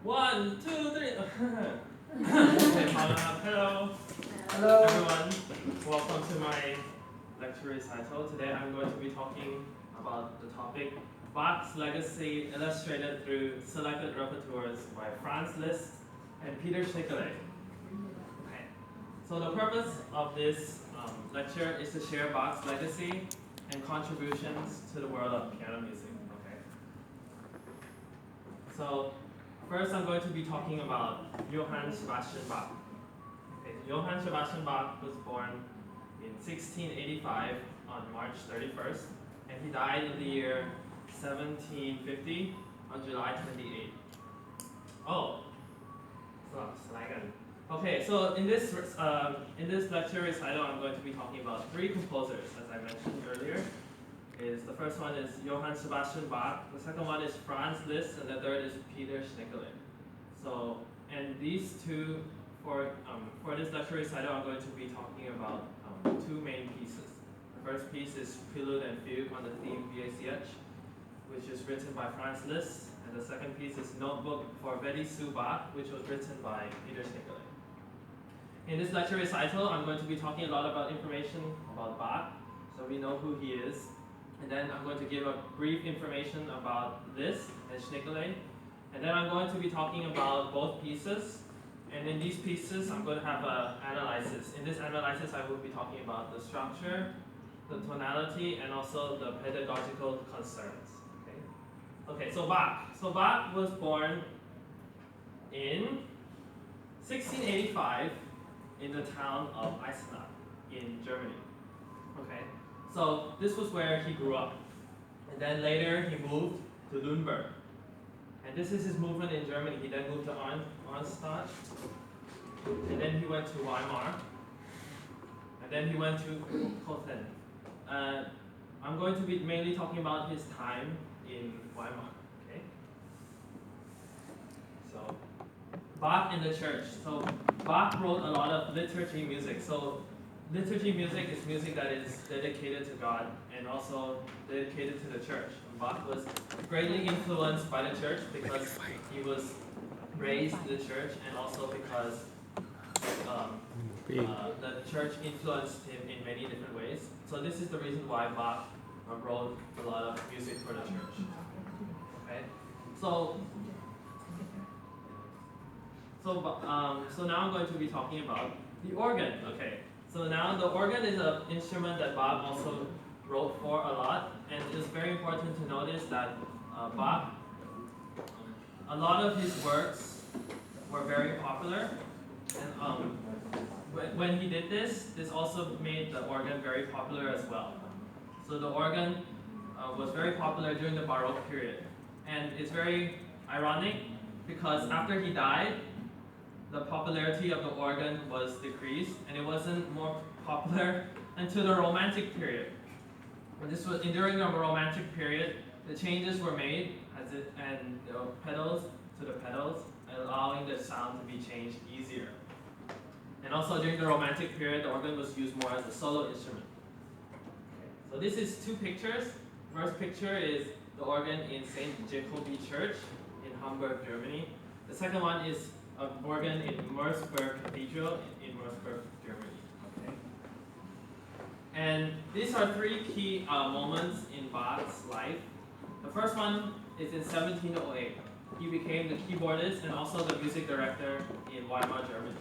1, 2, 3. Hello. Hello. Everyone. Welcome to my lecture recital. Today I'm going to be talking about the topic Bach's Legacy illustrated through selected repertoires by Franz Liszt and Peter Schnickelet. Okay. So the purpose of this lecture is to share Bach's legacy and contributions to the world of piano music. Okay. So first I'm going to be talking about Johann Sebastian Bach. Okay. Johann Sebastian Bach was born in 1685 on March 31st, and he died in the year 1750 on July 28th. Oh, okay, so in this lecture recital, I'm going to be talking about three composers, as I mentioned earlier. The first one is Johann Sebastian Bach, the second one is Franz Liszt, and the third is Peter Schnickelet. So, and these two, for this lecture recital, I'm going to be talking about two main pieces. The first piece is Prelude and Fugue on the theme BACH, which is written by Franz Liszt, and the second piece is Notebook for Betty Sue Bach, which was written by Peter Schnickelet. In this lecture recital, I'm going to be talking a lot about information about Bach, so we know who he is. And then I'm going to give a brief information about Liszt and Schnickelet. And then I'm going to be talking about both pieces. And in these pieces, I'm going to have an analysis. In this analysis, I will be talking about the structure, the tonality, and also the pedagogical concerns. Okay, so Bach. So Bach was born in 1685 in the town of Eisenach in Germany. Okay, so this was where he grew up. And then later he moved to Nuremberg. And this is his movement in Germany. He then moved to Arnstadt. And then he went to Weimar. And then he went to Cologne. I'm going to be mainly talking about his time in Weimar. Okay. So Bach in the church. So Bach wrote a lot of liturgy music. So liturgy music is music that is dedicated to God and also dedicated to the church. And Bach was greatly influenced by the church because he was raised in the church, and also because the church influenced him in many different ways. So this is the reason why Bach wrote a lot of music for the church. Okay, so now I'm going to be talking about the organ. Okay, so now the organ is an instrument that Bach also wrote for a lot, and it's very important to notice that Bach, a lot of his works were very popular, and when he did this also made the organ very popular as well. So the organ was very popular during the Baroque period, and it's very ironic because after he died, the popularity of the organ was decreased, and it wasn't more popular until the Romantic period. When this was during the Romantic period, the changes were made and the pedals to the pedals, allowing the sound to be changed easier. And also during the Romantic period, the organ was used more as a solo instrument. So this is two pictures. First picture is the organ in St. Jacobi Church in Hamburg, Germany. The second one is an organ in Merseburg Cathedral in Merseburg, Germany. Okay. And these are three key moments in Bach's life. The first one is in 1708. He became the keyboardist and also the music director in Weimar, Germany.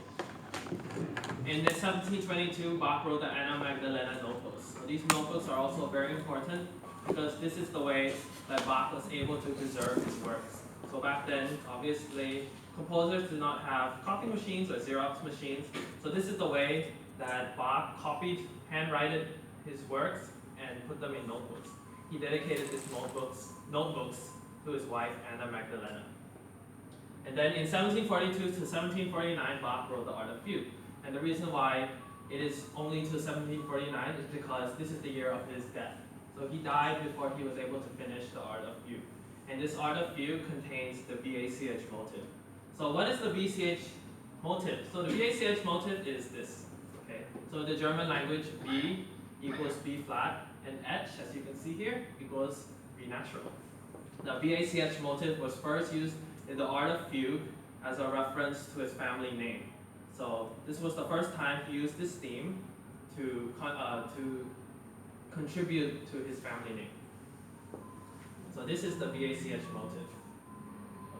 In 1722, Bach wrote the Anna Magdalena notebooks. So these notebooks are also very important because this is the way that Bach was able to preserve his works. So back then, obviously, composers did not have copy machines or Xerox machines. So this is the way that Bach handwrote his works and put them in notebooks. He dedicated these notebooks to his wife, Anna Magdalena. And then in 1742 to 1749, Bach wrote the Art of Fugue. And the reason why it is only to 1749 is because this is the year of his death. So he died before he was able to finish the Art of Fugue. And this Art of Fugue contains the BACH motive. So what is the BCH motive? So the BACH motive is this. Okay. So the German language, B equals B flat, and H, as you can see here, equals B natural. The BACH motive was first used in the art of fugue as a reference to his family name. So this was the first time he used this theme to contribute to his family name. So this is the BACH motive.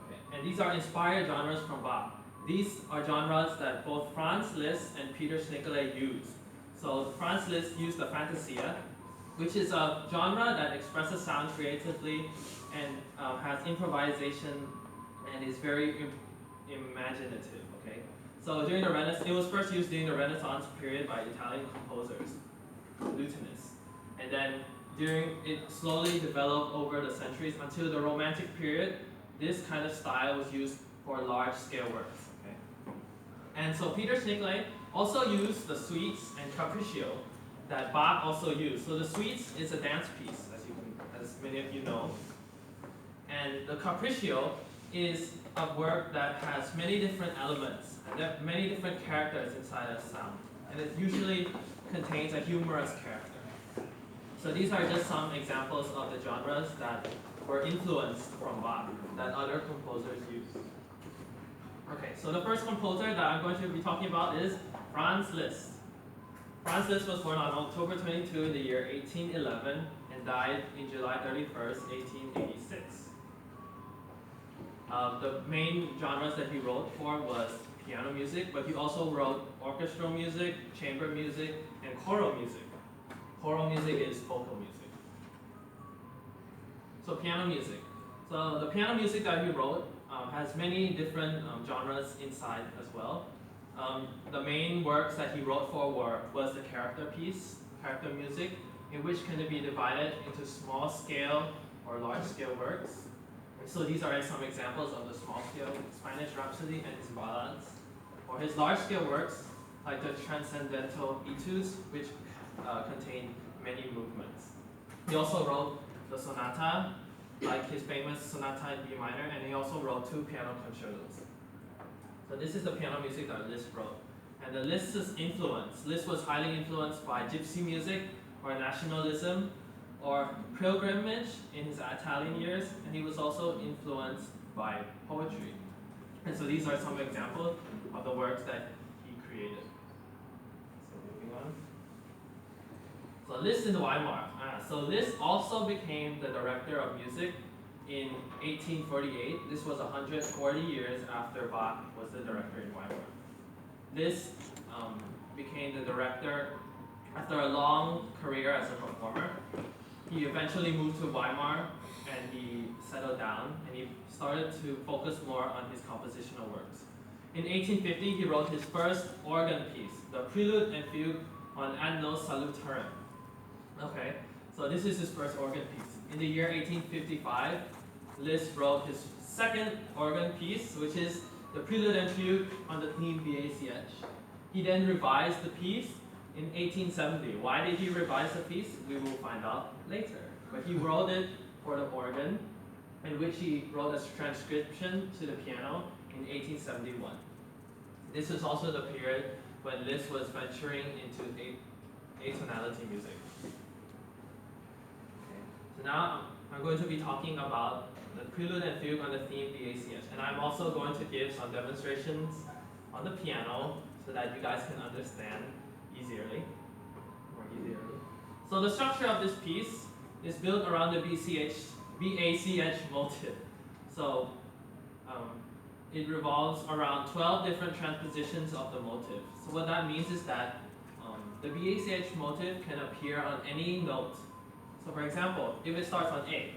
Okay. And these are inspired genres from Bach. These are genres that both Franz Liszt and Peter Schnickeler used. So Franz Liszt used the Fantasia, which is a genre that expresses sound creatively and has improvisation and is very imaginative. Okay, so during the Renaissance, it was first used during the Renaissance period by Italian composers, lutenists, and then it slowly developed over the centuries until the Romantic period. This kind of style was used for large-scale works. Okay, and so Peter Schnickeler also used the suites and capriccio that Bach also used. So the suites is a dance piece, as many of you know, and the capriccio is a work that has many different elements and there are many different characters inside a sound, and it usually contains a humorous character. So these are just some examples of the genres that were influenced from Bach that other composers used. Okay, so the first composer that I'm going to be talking about is Franz Liszt. Franz Liszt was born on October 22 in the year 1811 and died in July 31st, 1886. The main genres that he wrote for was piano music, but he also wrote orchestral music, chamber music, and choral music. Choral music is vocal music. So piano music. So the piano music that he wrote has many different genres inside as well. The main works that he wrote for was the character piece, character music, in which can be divided into small scale or large scale works. And so these are some examples of the small scale Spanish Rhapsody and his ballads. Or his large scale works, like the Transcendental Etudes, which contain many movements. He also wrote the sonata, like his famous sonata in B minor, and he also wrote 2 piano concertos. So this is the piano music that Liszt wrote. And the Liszt's influence, Liszt was highly influenced by gypsy music or nationalism or pilgrimage in his Italian years, and he was also influenced by poetry. And so these are some examples of the works that he created. So moving on. So Liszt in Weimar. So Liszt also became the director of music in 1848. This was 140 years after Bach was the director in Weimar. Liszt became the director after a long career as a performer. He eventually moved to Weimar and he settled down and he started to focus more on his compositional works. In 1850, he wrote his first organ piece, the Prelude and Fugue on Ad Nos Salutarum. Okay, so this is his first organ piece. In the year 1855, Liszt wrote his second organ piece, which is the Prelude and Fugue on the theme BACH. He then revised the piece in 1870. Why did he revise the piece? We will find out later. But he wrote it for the organ, in which he wrote a transcription to the piano in 1871. This is also the period when Liszt was venturing into atonality music. Okay. So now I'm going to be talking about the Prelude and Fugue on the theme BACH, and I'm also going to give some demonstrations on the piano so that you guys can understand easily. So the structure of this piece is built around the BACH motive. So it revolves around 12 different transpositions of the motive. So what that means is that the BACH motive can appear on any note. So for example, if it starts on A,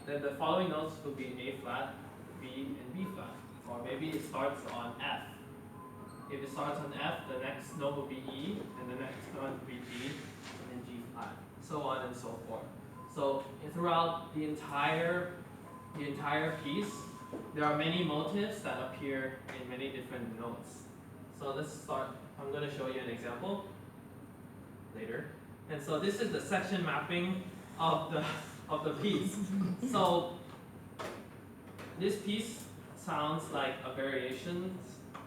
then the following notes will be A flat, B, and B flat. Or maybe it starts on F. If it starts on F, the next note will be E, and the next note will be G, and then G flat, so on and so forth. So throughout the entire piece, there are many motifs that appear in many different notes. So let's start. I'm going to show you an example later. And so this is the section mapping of the piece. So this piece sounds like a variation,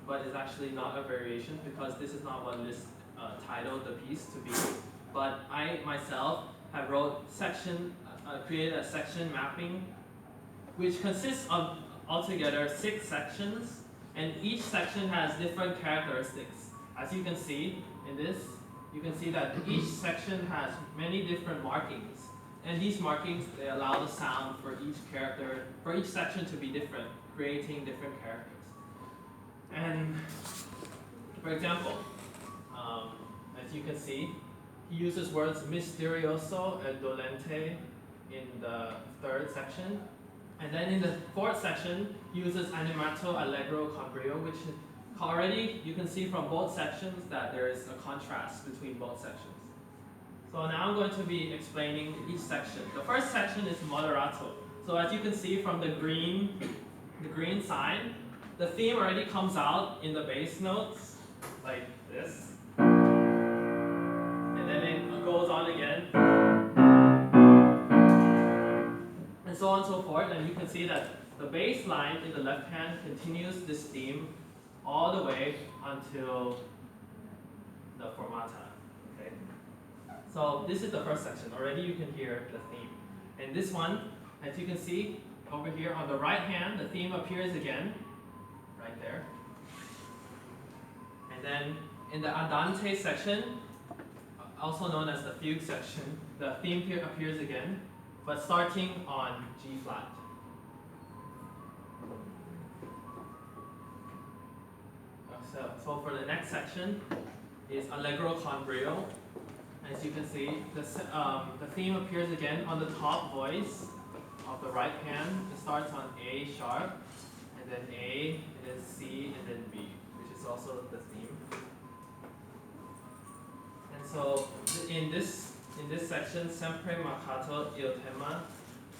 but it's actually not a variation because this is not what Liszt titled the piece to be. But I myself have created a section mapping, which consists of altogether 6 sections, and each section has different characteristics. As you can see in this, you can see that each section has many different markings. And these markings, they allow the sound for each character, for each section to be different, creating different characters. And for example, as you can see, he uses words misterioso and dolente in the 3rd section. And then in the 4th section, he uses animato, allegro, con brio, which already you can see from both sections that there is a contrast between both sections. So now I'm going to be explaining each section. The first section is moderato. So as you can see from the green sign, the theme already comes out in the bass notes, like this. And then it goes on again. And so on and so forth. And you can see that the bass line in the left hand continues this theme all the way until the formata. Okay? So this is the first section. Already you can hear the theme. And this one, as you can see over here on the right hand, the theme appears again, right there. And then in the andante section, also known as the fugue section, the theme here appears again, but starting on G flat. So for the next section is allegro con brio. As you can see, the theme appears again on the top voice of the right hand. It starts on A sharp, and then A, and then C, and then B, which is also the theme. And so in this section, sempre marcato il tema,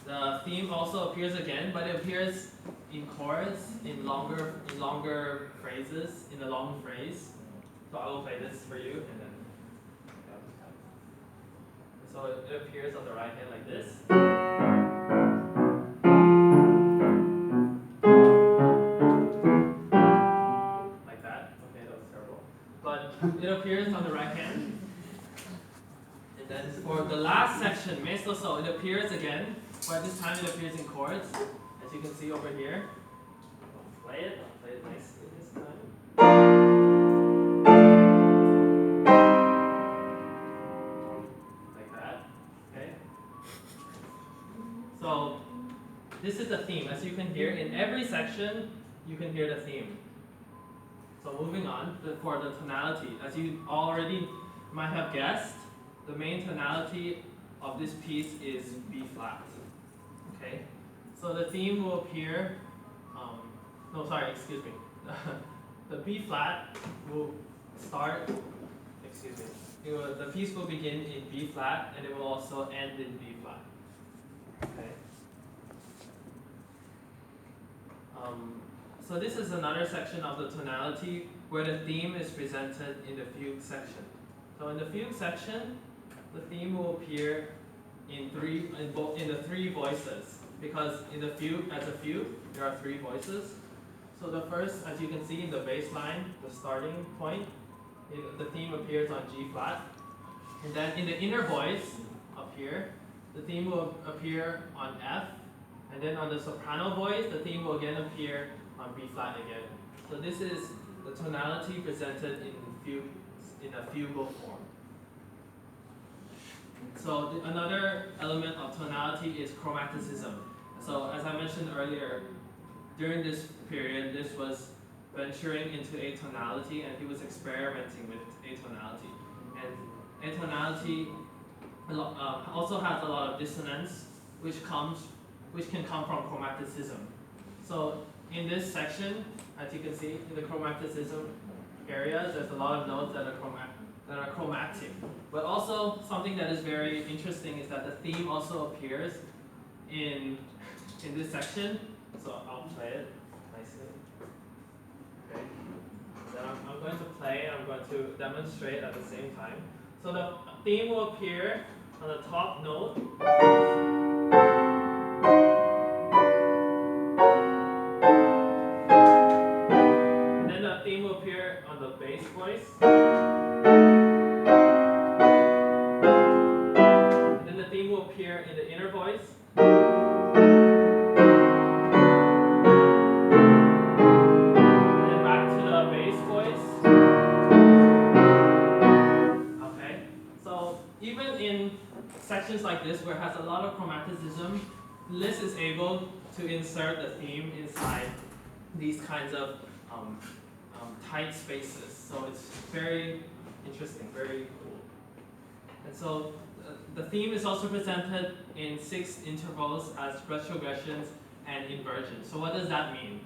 the theme also appears again, but it appears in chords, in longer phrases, in a long phrase. So I will play this for you, and then. So it appears on the right hand like this. Like that. Okay, that was terrible. But it appears on the right hand. And then for the last section, mesto so, it appears again, but this time it appears in chords, as you can see over here. I'll play it nicely this time. So this is the theme. As you can hear, in every section, you can hear the theme. So moving on, for the tonality, as you already might have guessed, the main tonality of this piece is B flat. Okay? So the theme will appear, the B flat will start, the piece will begin in B flat, and it will also end in B flat. Okay. So this is another section of the tonality where the theme is presented in the fugue section. So in the fugue section, the theme will appear in the 3 voices, because in the fugue, as a fugue, there are 3 voices. So the first, as you can see in the bass line, the starting point, the theme appears on G flat, and then in the inner voice up here, the theme will appear on F, and then on the soprano voice, the theme will again appear on B flat again. So this is the tonality presented in a fugal form. So another element of tonality is chromaticism. So as I mentioned earlier, during this period, this was venturing into atonality, and he was experimenting with atonality. And atonality also has a lot of dissonance, which can come from chromaticism. So in this section, as you can see, in the chromaticism areas, there's a lot of notes that are chromatic. But also something that is very interesting is that the theme also appears in this section. So I'll play it nicely. Okay. Then I'm going to play, I'm going to demonstrate at the same time. So the theme will appear on the top note. And then the theme will appear on the bass voice. And then the theme will appear in the inner voice. this, where it has a lot of chromaticism, Liszt is able to insert the theme inside these kinds of tight spaces. So it's very interesting, very cool. And so the theme is also presented in 6 intervals as retrogressions and inversions. So what does that mean?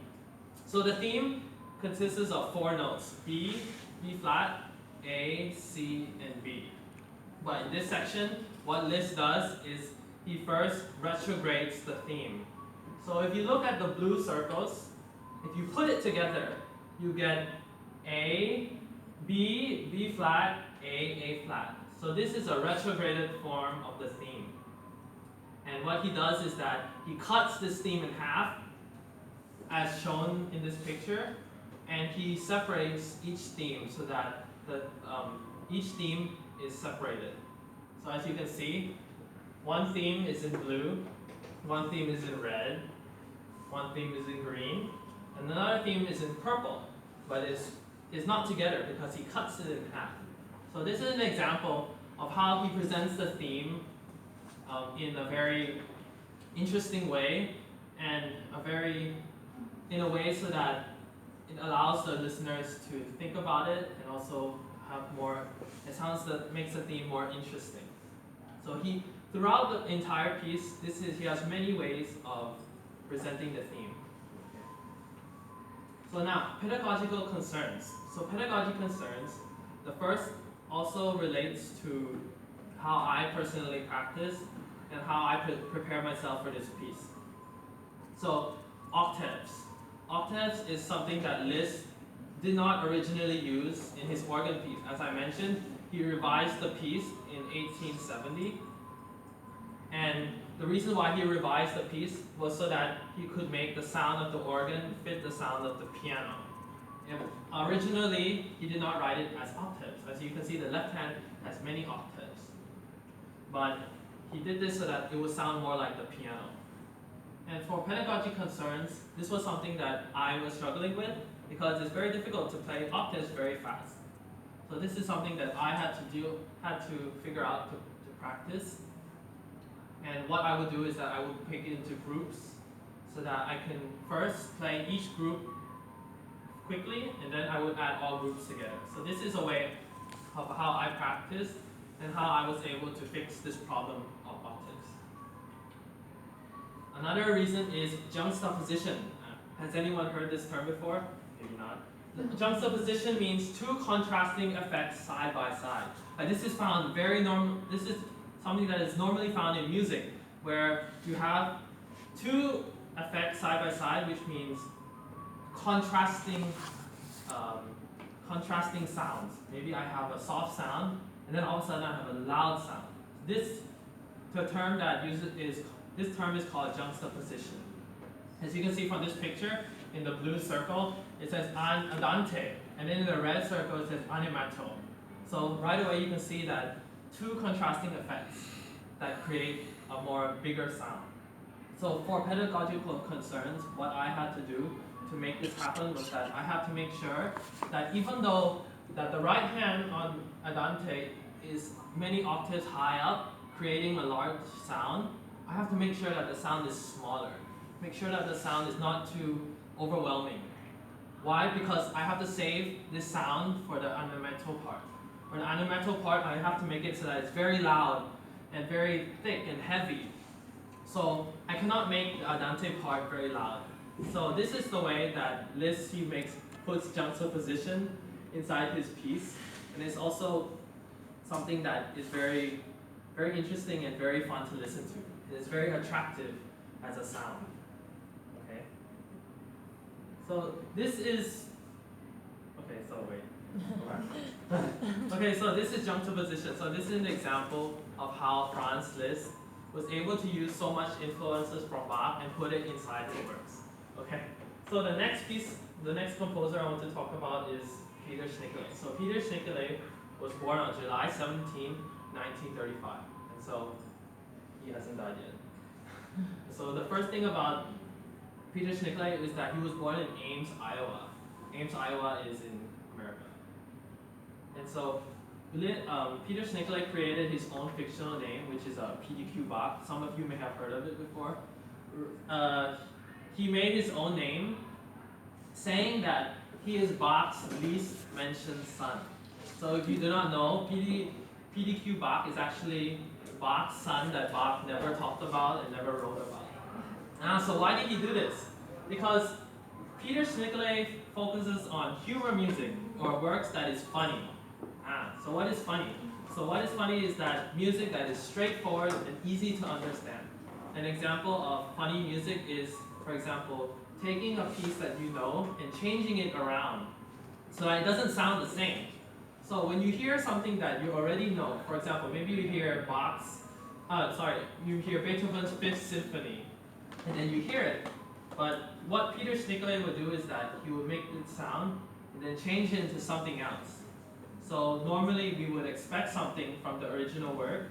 So the theme consists of 4 notes: B, B flat, A, C, and B. But in this section, what Liszt does is he first retrogrades the theme. So if you look at the blue circles, if you put it together, you get A, B, B flat, A flat. So this is a retrograded form of the theme. And what he does is that he cuts this theme in half, as shown in this picture, and he separates each theme so that each theme is separated. So as you can see, one theme is in blue, one theme is in red, one theme is in green, and another theme is in purple, but it's not together because he cuts it in half. So this is an example of how he presents the theme in a very interesting way, and in a way so that it allows the listeners to think about it and also have more. It makes the theme more interesting. So throughout the entire piece, he has many ways of presenting the theme. So now, pedagogical concerns. So pedagogic concerns, the first also relates to how I personally practice and how I prepare myself for this piece. So octaves. Octaves is something that Liszt did not originally use in his organ piece. As I mentioned, he revised the piece in 1870. And the reason why he revised the piece was so that he could make the sound of the organ fit the sound of the piano. And originally, he did not write it as octaves. As you can see, the left hand has many octaves. But he did this so that it would sound more like the piano. And for pedagogic concerns, this was something that I was struggling with because it's very difficult to play octaves very fast. So this is something that I had to figure out to practice. And what I would do is that I would pick it into groups so that I can first play each group quickly, and then I would add all groups together. So this is a way of how I practiced and how I was able to fix this problem of octaves. Another reason is juxtaposition. Has anyone heard this term before? Maybe not. Juxtaposition means 2 contrasting effects side by side. This is found very normal. This is something that is normally found in music, where you have 2 effects side by side, which means contrasting sounds. Maybe I have a soft sound, and then all of a sudden I have a loud sound. This term is called juxtaposition. As you can see from this picture, in the blue circle, it says andante, and then in the red circle, it says animato. So right away, you can see that 2 contrasting effects that create a more bigger sound. So for pedagogical concerns, what I had to do to make this happen was that I have to make sure that even though that the right hand on andante is many octaves high up, creating a large sound, I have to make sure that the sound is smaller. Make sure that the sound is not too overwhelming. Why? Because I have to save this sound for the animato part. For the animato part, I have to make it so that it's very loud and very thick and heavy. So I cannot make the andante part very loud. So this is the way that Liszt puts juxtaposition inside his piece, and it's also something that is very, very interesting and very fun to listen to. It's very attractive as a sound. Okay. So this is. Okay. So wait. Okay. So this is juxtaposition. So this is an example of how Franz Liszt was able to use so much influences from Bach and put it inside his works. Okay. So the next composer I want to talk about is Peter Schnickeler. So Peter Schnickeler was born on July 17, 1935, and so he hasn't died yet. So the first thing about Peter Schnickeler is that he was born in Ames, Iowa. Ames, Iowa is in America. And so Peter Schnickley created his own fictional name, which is PDQ Bach. Some of you may have heard of it before. He made his own name, saying that he is Bach's least mentioned son. So if you do not know, PDQ Bach is actually Bach's son that Bach never talked about and never wrote about. So why did he do this? Because Peter Schnickley focuses on humor music, or works that is funny. So what is funny? So what is funny is that music that is straightforward and easy to understand. An example of funny music is, for example, taking a piece that you know and changing it around so that it doesn't sound the same. So when you hear something that you already know, for example, maybe you hear you hear Beethoven's Fifth Symphony, and then you hear it. But what Peter Schnickley would do is that he would make it sound and then change it into something else. So normally we would expect something from the original work,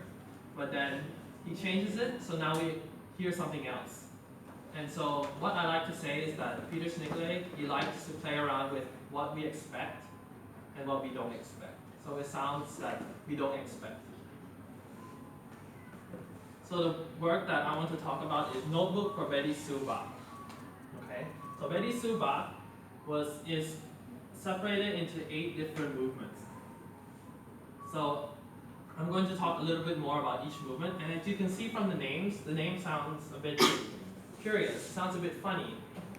but then he changes it, so now we hear something else. And so what I like to say is that Peter Schnickley, he likes to play around with what we expect and what we don't expect. So it sounds that we don't expect. So the work that I want to talk about is Notebook for Betty Sue Bach. Okay, so Betty Sue Bach is separated into 8 different movements. So I'm going to talk a little bit more about each movement, and as you can see from the name sounds a bit curious, sounds a bit funny.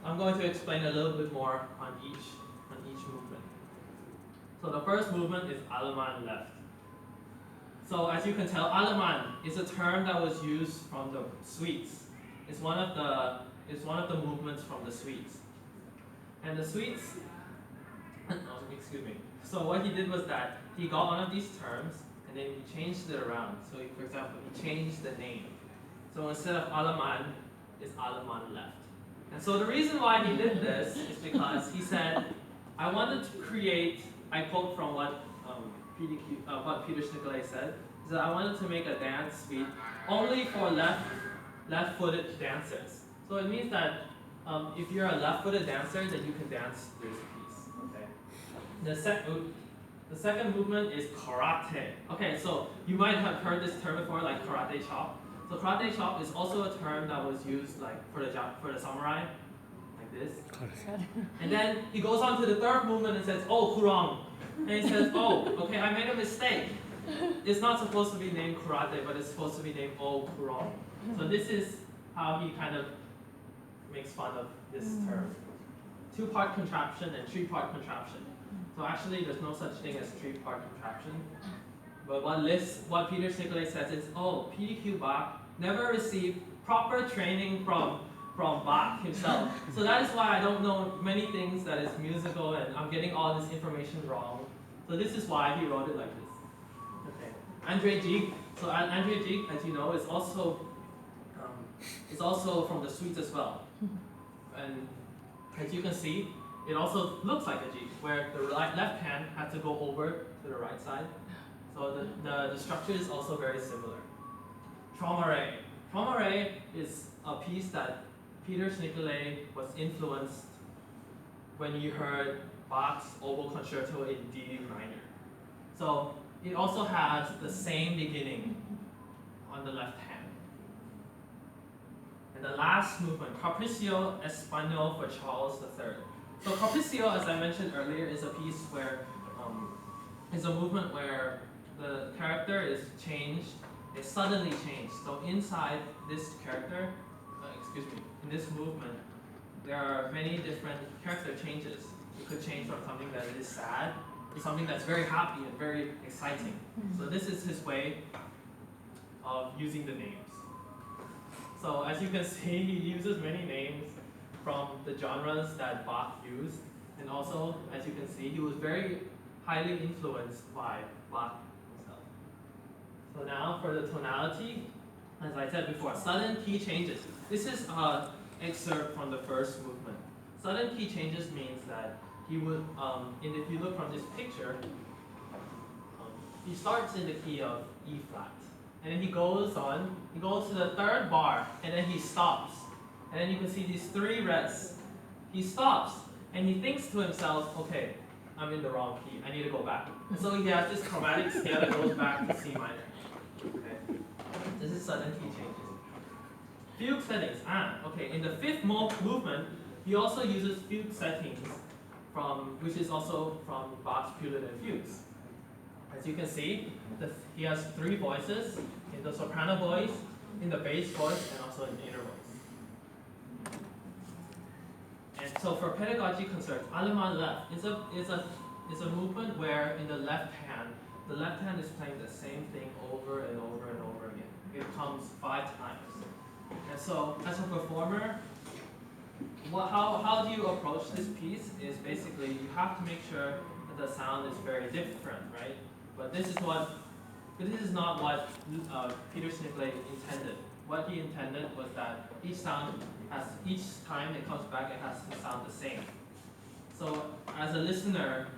I'm going to explain a little bit more on each movement. So the first movement is Allemand left. So as you can tell, Allemand is a term that was used from the suites. It's one of the movements from the suites. And the suites, excuse me. So what he did was that he got one of these terms and then he changed it around. So for example, he changed the name. So instead of Allemand, it's Allemand left. And so the reason why he did this is because he said, I wanted to create, I quote from what Peter Schnickley said, is that I wanted to make a dance suite only for left-footed dancers. So it means that if you're a left-footed dancer, then you can dance this piece. Okay. The second movement is karate. Okay, so you might have heard this term before, like karate chop. So karate chop is also a term that was used like for the samurai, like this. And then he goes on to the third movement and says, oh, kurang. And he says, oh, okay, I made a mistake. It's not supposed to be named karate, but it's supposed to be named oh, kurang. So this is how he kind of makes fun of this term. 2-part contraption and 3-part contraption. So actually, there's no such thing as 3-part contraption. But what Peter Schnickley says is, oh, PDQ Bach never received proper training from Bach himself. So that is why I don't know many things that is musical and I'm getting all this information wrong. So this is why he wrote it like this. Okay. Andre Gide. So Andre Gide, as you know, is also from the suites as well. And as you can see, it also looks like a G, where the left hand has to go over to the right side. So the structure is also very similar. Tromare. Tromare is a piece that Peter Schnickley was influenced when he heard Bach's oboe concerto in D minor. So it also has the same beginning on the left hand. And the last movement, Capriccio Español for Charles III. So Capriccio, as I mentioned earlier, is a piece where is a movement where the character is changed, it's suddenly changed. So inside this character, in this movement, there are many different character changes. It could change from something that is sad to something that's very happy and very exciting. So this is his way of using the names. So as you can see, he uses many names from the genres that Bach used. And also, as you can see, he was very highly influenced by Bach himself. So now for the tonality, as I said before, sudden key changes. This is an excerpt from the first movement. Sudden key changes means that he would, and if you look from this picture, he starts in the key of E flat. And then he goes on, he goes to the third bar, and then he stops. And then you can see these 3 rests. He stops, and he thinks to himself, okay, I'm in the wrong key. I need to go back. And so he has this chromatic scale that goes back to C minor. Okay. This is sudden key changes. Fugue settings. Okay. In the fifth movement, he also uses fugue settings which is also from Bach's Prelude and Fugues. As you can see, he has 3 voices, in the soprano voice, in the bass voice, and also in the inner voice. And so for pedagogy concerts, Allemand left is a movement where in the left hand is playing the same thing over and over and over again. It comes 5 times. And so as a performer, how do you approach this piece is basically you have to make sure that the sound is very different, right? But this is not what Peter Schnickley intended. What he intended was that each time it comes back, it has to sound the same. So as a listener,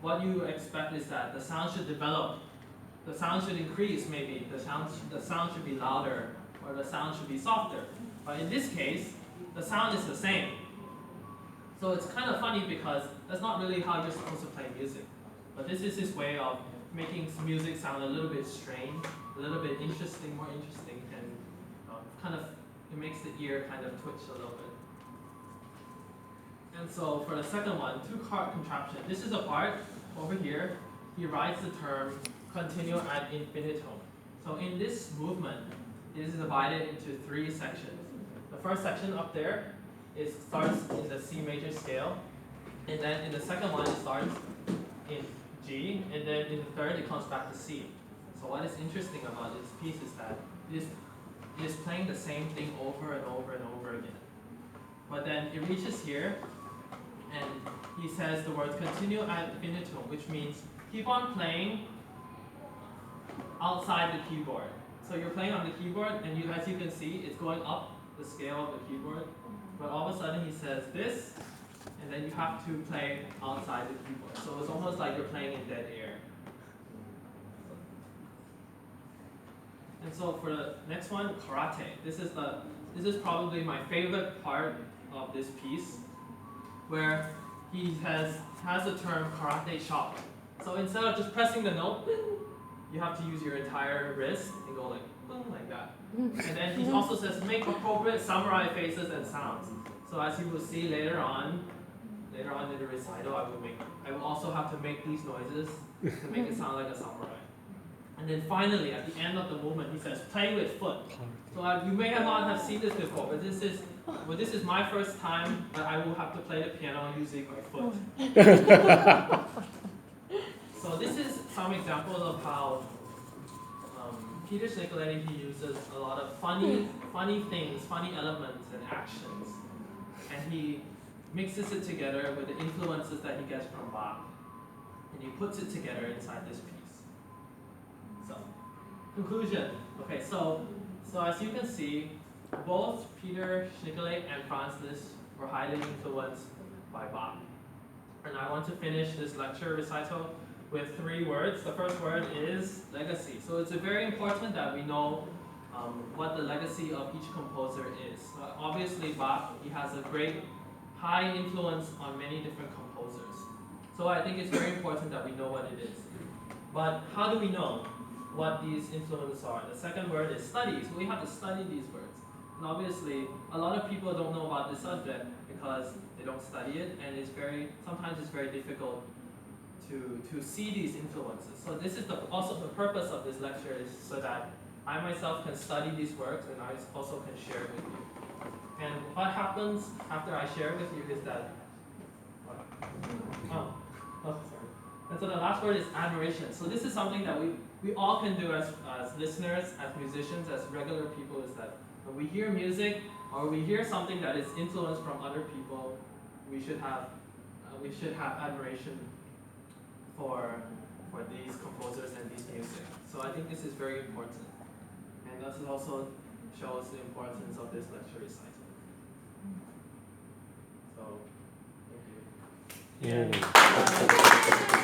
what you expect is that the sound should develop, the sound should increase maybe, the sound should be louder, or the sound should be softer. But in this case, the sound is the same. So it's kind of funny because that's not really how you're supposed to play music. But this is his way of making music sound a little bit strange, a little bit interesting, more interesting, and it makes the ear kind of twitch a little bit. And so for the second one, 2-chord contraption. This is a part over here. He writes the term continuo ad infinitum. So in this movement, it is divided into 3 sections. The first section up there starts in the C major scale, and then in the second one it starts in G, and then in the third it comes back to C. So what is interesting about this piece is that it is playing the same thing over and over and over again. But then it reaches here, and he says the word continuo ad infinitum, which means keep on playing outside the keyboard. So you're playing on the keyboard, and as you can see, it's going up the scale of the keyboard. But all of a sudden he says this, and then you have to play outside the keyboard. So it's almost like you're playing in dead air. And so for the next one, karate. This is probably my favorite part of this piece, where he has the term karate chop. So instead of just pressing the note, you have to use your entire wrist and go like boom, like that. And then he also says make appropriate samurai faces and sounds. So as you will see later on in the recital, I will also have to make these noises to make it sound like a samurai. And then finally, at the end of the movement, he says play with foot. So you may not have seen this before, but this is my first time that I will have to play the piano using my foot. So this is some examples of how Peter Schnickley, he uses a lot of funny things, funny elements and actions, and he mixes it together with the influences that he gets from Bach, and he puts it together inside this piece. So, conclusion. Okay, so as you can see, both Peter Schnickley and Franz Liszt were highly influenced by Bach. And I want to finish this lecture recital with 3 words. The first word is legacy. So it's very important that we know what the legacy of each composer is. Obviously Bach, he has a great high influence on many different composers. So I think it's very important that we know what it is. But how do we know what these influences are? The second word is study. So we have to study these words. And obviously, a lot of people don't know about this subject because they don't study it, and sometimes it's very difficult to see these influences. So this is also the purpose of this lecture, is so that I myself can study these works and I also can share it with you. And what happens after I share it with you is that, sorry. And so the last word is admiration. So this is something that we all can do as listeners, as musicians, as regular people, is that when we hear music or we hear something that is influenced from other people, we should have admiration for these composers and these music. So I think this is very important. And this also shows the importance of this lecture recital. So, thank you. Yeah.